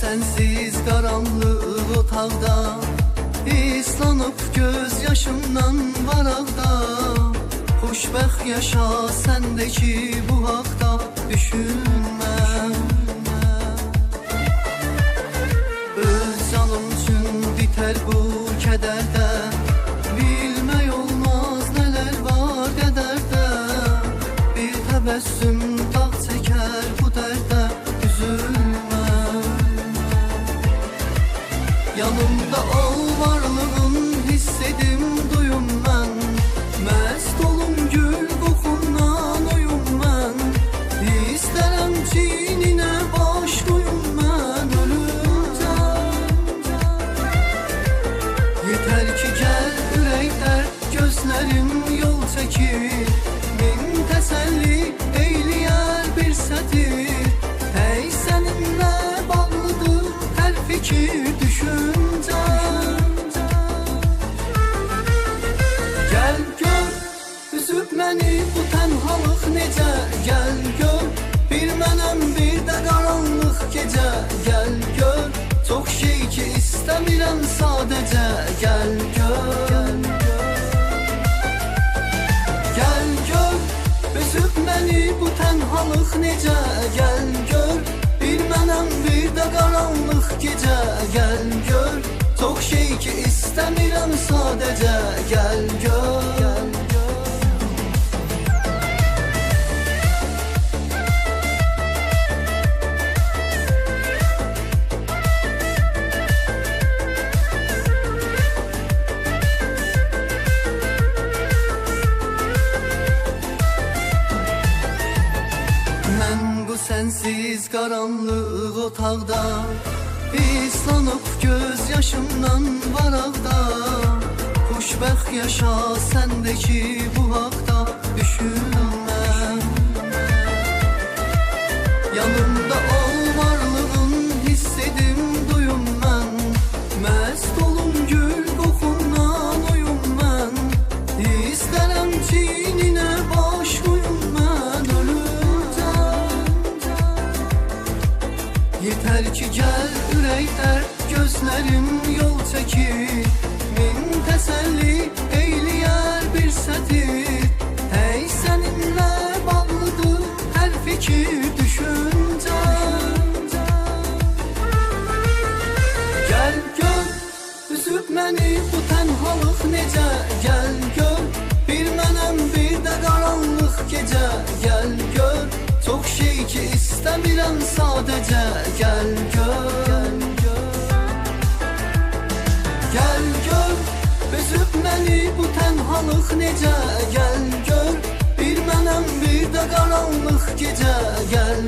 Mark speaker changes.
Speaker 1: sensiz qaranlıq otaqda, islanıb göz yaşımdan varaqda. Xoşbəxt yaşa səndəki bu haqda düşünmə. Öz canım üçün bitər bu kədərdə, bilmək olmaz nələr var qədərdə. Bir təbəssüm dağ çəkər bu dərdə, üzülmə. Yanımda ol, varlığın hiss edim, duyum mən. Məst olum gül qoxundan oyum mən. İstərəm çininə baş qoyum mən ölümcəm. Yetər ki gəl ürəklər, gözlərim yol çəkir. Min təsəlli eyləyər bir sətir. Hey səninlə bağlıdır hər fikir, düşüncəm. Gəl gör, üzüb məni bu tənhalıq necə. Gəl gör, bir mənəm bir də qaranlıq gecə. Gəl gör, çox şey ki istəmirəm sadəcə. Gəl gör, gəl gör, üzüb məni bu tənhalıq necə. Gəl gör, bir mənəm bir də qaranlıq gecə. Gəl gör, çox şey ki istəmirəm sadəcə. Gəl gör. Mən bu sənsiz qaranlıq otaqda, islanıb göz yaşımdan varaqda. Xoşbəxt yaşa səndəki bu haqda düşünmə. Yanımda ol, varlığın hiss edim, duyum mən. Məst olum gül qoxundan oyum mən. İstərəm çininə baş qoyum mən ölümcəm. Yetər ki gəl ürəklər, gözlərim yol çəkir. Min təsəlli eyləyər bir sətir. Hey səninlə bağlıdır hər fikir, düşüncəm. Gəl gör, üzüb məni bu tənhalıq necə. Gəl gör, bir mənəm bir də qaranlıq gecə. Gəl gör, çox şey ki istəmirəm sadəcə. Gəl gör, gəl gör, üzüb məni bu tənhalıq necə. Gəl gör, bir mənəm bir də qaranlıq gecə. Gəl